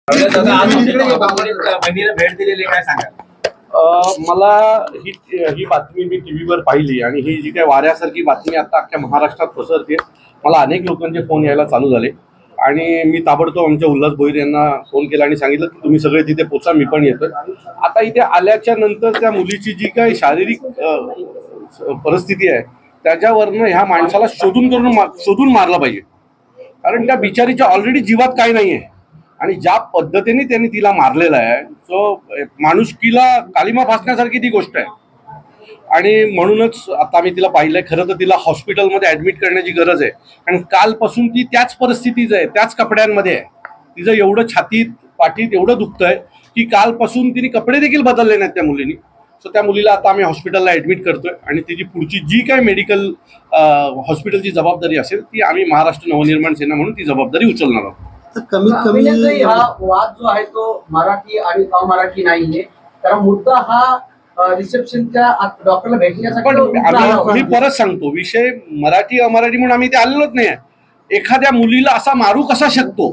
भेट दिलेली काय सांगा? मला ही बातमी मी टीव्हीवर पाहिली आणि ही जी काही वाऱ्यासारखी बातमी आता अख्ख्या महाराष्ट्रात पसरते, मला अनेक लोकांचे फोन यायला चालू झाले आणि मी ताबडतोब आमच्या उल्हास भोईर यांना फोन केला आणि सांगितलं की तुम्ही सगळे तिथे पोचा, मी पण येतोय. आता इथे आल्याच्या नंतर त्या मुलीची जी काही शारीरिक परिस्थिती आहे त्याच्यावरनं ह्या माणसाला शोधून मारलं पाहिजे, कारण त्या बिचारीच्या ऑलरेडी जीवात काय नाही आहे आणि ज्या पद्धतीने त्यांनी तिला मारलेला आहे तो माणुसकीला कालिमा फासण्यासारखी ती गोष्ट आहे. आणि म्हणूनच आता आम्ही तिला पाहिलंय. खरं तर तिला हॉस्पिटलमध्ये ऍडमिट करण्याची गरज आहे, कारण कालपासून ती त्याच परिस्थितीच आहे, त्याच कपड्यांमध्ये आहे. तिचं एवढं छातीत पाठीत एवढं दुखतंय की कालपासून तिने कपडे देखील बदलले नाहीत त्या मुलीनी. सो त्या मुलीला आता आम्ही हॉस्पिटलला ऍडमिट करतोय आणि तिची पुढची जी काही मेडिकल हॉस्पिटलची जबाबदारी असेल ती आम्ही महाराष्ट्र नवनिर्माण सेना म्हणून ती जबाबदारी उचलणार आहोत. कमीत कमी हा वाद जो आहे तो मराठी आणि अमराठी नाहीये, कारण मुद्दा हा रिसेप्शनच्या डॉक्टरला भेटण्यासाठी. मी परत सांगतो, विषय मराठी अमराठी म्हणून आम्ही ते आलेलोच नाही. एखाद्या मुलीला असा मारू कसा शकतो,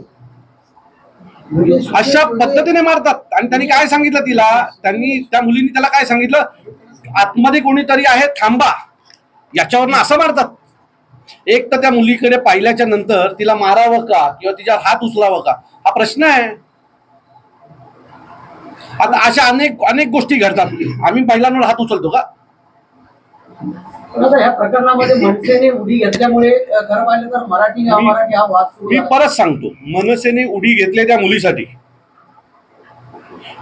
अशा पद्धतीने मारतात. आणि त्यांनी काय सांगितलं तिला, त्या मुलीने त्याला काय सांगितलं, आतमध्ये कोणीतरी आहे थांबा, याच्यावरनं असं मारतात. एक तर त्या मुलीकडे पाहिल्याच्या नंतर तिला मारावं का किंवा तिच्या हात उचलावं का हा प्रश्न आहे. आता अशा अनेक गोष्टी घडतात. आम्ही पहिल्यांदा हात उचलतो का? या प्रकरणामध्ये मनसेने उडी घेतल्यामुळे खरं पाहिलं तर मराठी अमराठी हा वाद. मी परत सांगतो, मनसेने उडी घेतली त्या मुलीसाठी.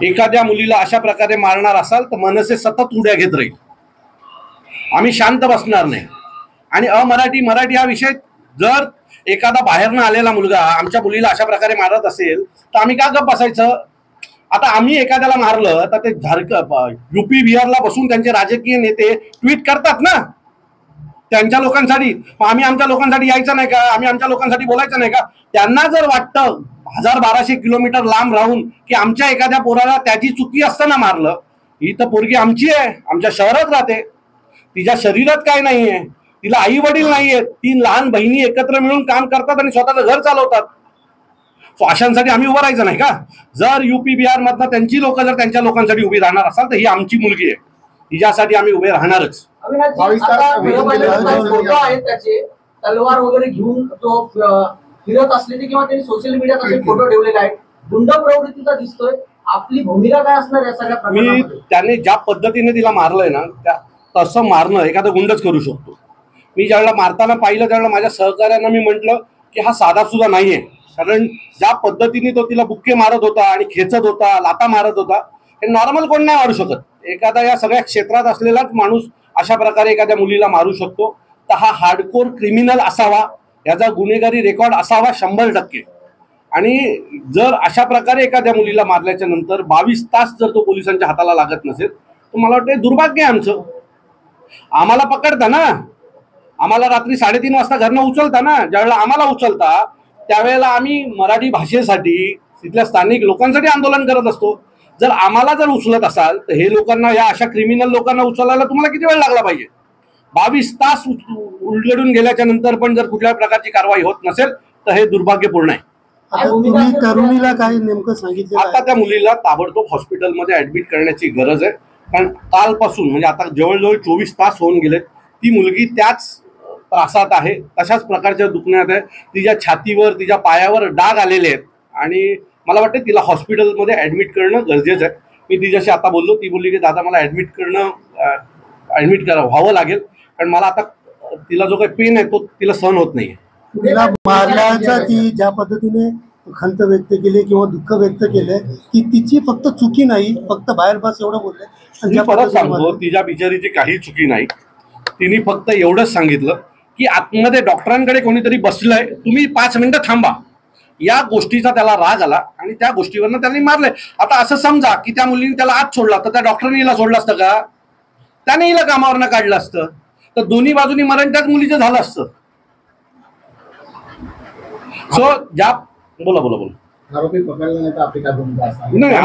एखाद्या मुलीला अशा प्रकारे मारणार असाल तर मनसे सतत उड्या घेत राहील, आम्ही शांत बसणार नाही. आणि अमराठी मराठी हा विषय, जर एखादा बाहेरनं आलेला मुलगा आमच्या मुलीला अशा प्रकारे मारत असेल तर आम्ही का गप्प बसायचं? आता आम्ही एखाद्याला मारलं तर ते युपी बिहारला बसून त्यांचे राजकीय नेते ट्विट करतात ना त्यांच्या लोकांसाठी. आम्ही आमच्या लोकांसाठी यायचं नाही का? आम्ही आमच्या लोकांसाठी बोलायचं नाही का? त्यांना जर वाटतं 1000-1200 किलोमीटर लांब राहून की आमच्या एखाद्या पोराला त्याची चुकी असताना मारलं, ही तर पोरगी आमची आहे, आमच्या शहरात राहते, तिच्या शरीरात काय नाहीये, तिला आई वडील नाहीयेत, 3 लहान बहिणी एकत्र मिळून काम करतात आणि स्वतःचं घर चालवतात. सो अशांसाठी आम्ही उभं राहायचं नाही का? जर युपी बिहार मधनं त्यांची लोक जर त्यांच्या लोकांसाठी उभी राहणार असाल तर ही आमची मुलगी आहे, तिच्यासाठी आम्ही उभे राहणारच. फोटो आहेत त्याचे, तलवार वगैरे घेऊन तो फिरत असलेले किंवा त्यांनी सोशल मीडियात असे फोटो ठेवलेले आहेत, गुंड प्रवृत्तीचा दिसतोय. आपली भूमिका काय असणार या सगळ्या प्रकरणामध्ये? त्याने ज्या पद्धतीने तिला मारलंय ना, तसं मारणं एखादा गुंडच करू शकतो. मी ज्यावेळेला मारताना पाहिलं त्यावेळेला माझ्या सहकार्यांना मी म्हटलं की हा साधा सुद्धा नाहीये, कारण ज्या पद्धतीने तो तिला बुक्के मारत होता आणि खेचत होता, लाता मारत होता, हे नॉर्मल कोण नाही मारू शकत. एखादा या सगळ्या क्षेत्रात असलेलाच माणूस अशा प्रकारे एखाद्या मुलीला मारू शकतो. तर हा हार्डकोर क्रिमिनल असावा, याचा गुन्हेगारी रेकॉर्ड असावा 100%. आणि जर अशा प्रकारे एखाद्या मुलीला मारल्याच्या नंतर 22 तास जर तो पोलिसांच्या हाताला लागत नसेल तर मला वाटतं दुर्भाग्य आहे आमचं. आम्हाला पकडता ना, आम्हाला रात्री 3:30 वाजता घरनं उचलता ना, ज्यावेळेला आम्हाला उचलता त्यावेळेला आम्ही मराठी भाषेसाठी तिथल्या स्थानिक लोकांसाठी आंदोलन करत असतो. जर आम्हाला जर उचलत असाल तर हे लोकांना, या अशा क्रिमिनल लोकांना उचलायला तुम्हाला किती वेळ लागला पाहिजे? 22 तास उलगडून गेल्याच्या नंतर पण जर कुठल्या प्रकारची कारवाई होत नसेल तर हे दुर्भाग्यपूर्ण आहे. तरुणीला काय नेमकं सांगितलं? आता त्या मुलीला ताबडतोब हॉस्पिटलमध्ये ऍडमिट करण्याची गरज आहे, कारण कालपासून म्हणजे आता जवळजवळ 24 तास होऊन गेलेत ती मुलगी त्याच त्रासात आहे, तशाच प्रकारच्या दुखण्यात आहे. तिच्या छातीवर, तिच्या पायावर डाग आलेले आहेत आणि मला वाटतं तिला हॉस्पिटलमध्ये ऍडमिट करणं गरजेचं आहे. मी तिच्याशी आता बोललो, ती बोलली की दादा मला ऍडमिट व्हावं लागेल, कारण मला आता तिला जो काही पेन आहे तो तिला सहन होत नाहीये. तिला मारल्याच्या ती ज्या पद्धतीने खंत व्यक्त केली किंवा दुःख व्यक्त केलंय की तिची फक्त चुकी नाही, फक्त बाहेर बस एवढं बोलले. मी परत सांगतो, तिच्या बिचारीची काही चुकी नाही. तिने फक्त एवढंच सांगितलं की आतमध्ये डॉक्टरांकडे कोणीतरी बसलंय, तुम्ही 5 मिनिटं थांबा. या गोष्टीचा त्याला राग आला आणि त्या गोष्टीवरनं त्यांनी मारलंय. आता असं समजा की त्या मुलीने त्याला आत सोडला तर त्या डॉक्टरने हिला सोडलं असतं का? त्याने हिला कामावरनं काढलं असतं तर दोन्ही बाजूनी मरण त्याच मुलीचं झालं असतं. सो ज्या बोला बोला बोला आरोपी पकडला नाही तर आपली काय भूमिका असणार? नाही,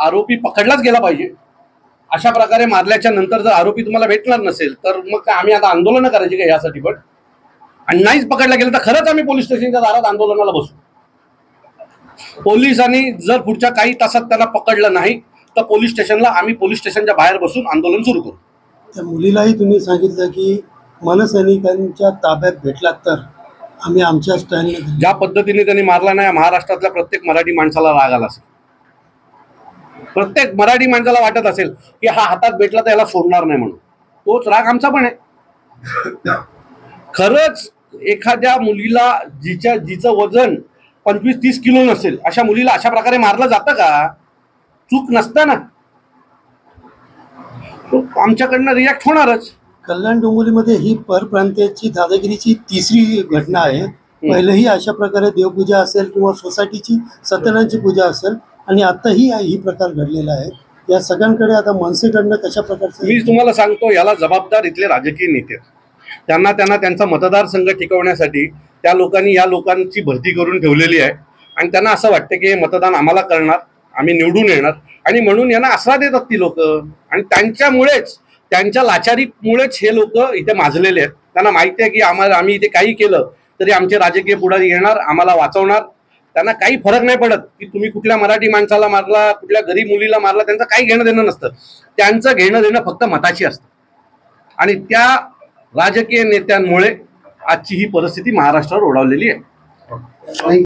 आरोपी पकडलाच गेला पाहिजे. अशा प्रकारे मारल्याच्या नंतर जर आरोपी तुम्हाला भेटणार नसेल तर मग काय आम्ही आता आंदोलन करायची का यासाठी? पण आणि नाहीच पकडला गेलं तर खरंच आम्ही पोलीस स्टेशनच्या दारात आंदोलनाला बसू. पोलिसांनी जर पुढच्या काही तासात त्यांना पकडलं नाही तर पोलीस स्टेशनला आम्ही पोलीस स्टेशनच्या बाहेर बसून आंदोलन सुरू करू. त्या मुलीलाही तुम्ही सांगितलं की मनसैनिकांच्या ताब्यात भेटलात तर आम्ही आमच्या स्टँडने. ज्या पद्धतीने त्यांनी मारला नाही, महाराष्ट्रातल्या प्रत्येक मराठी माणसाला राग आला असेल. प्रत्येक मराठी माणसाला वाटत असेल की हा हातात भेटला तर याला सोडणार नाही म्हणून. तोच राग आमचा पण आहे. खरंच एखाद्या मुलीला जिचं वजन 25-30 किलो नसेल अशा मुलीला अशा प्रकारे मारलं जातं का? चूक नसतं ना. आमच्याकडनं रिॲक्ट होणारच. कल्याण डोंबिवलीमध्ये ही परप्रांतीयाची दादागिरीची तिसरी घटना आहे. पहिलेही अशा प्रकारे देवपूजा असेल किंवा सोसायटीची सत्यनारायणची पूजा असेल आणि आताही ही प्रकार घडलेला आहे. या सगळ्यांकडे आता मनसेकडनं कशा प्रकारचं. मी तुम्हाला सांगतो, याला जबाबदार इथले राजकीय नेते. त्यांना त्यांचा मतदारसंघ टिकवण्यासाठी त्या लोकांनी या लोकांची भरती करून ठेवलेली आहे आणि त्यांना असं वाटतं की हे मतदान आम्हाला करणार, आम्ही निवडून येणार आणि म्हणून यांना आसरा देतात ती लोक. आणि त्यांच्यामुळेच, त्यांच्या लाचारीमुळेच हे लोक इथे माजलेले आहेत. त्यांना माहिती आहे की आम्ही इथे काही केलं तरी आमचे राजकीय पुढारी येणार, आम्हाला वाचवणार. त्यांना काही फरक नाही पडत की तुम्ही कुठल्या मराठी माणसाला मारला, कुठल्या गरीब मुलीला मारला. त्यांचं काही घेणं देणं नसतं. त्यांचं घेणं देणं फक्त मताची असतं. आणि त्या राजकीय नेत्यांमुळे आजची ही परिस्थिती महाराष्ट्रावर ओढावलेली आहे.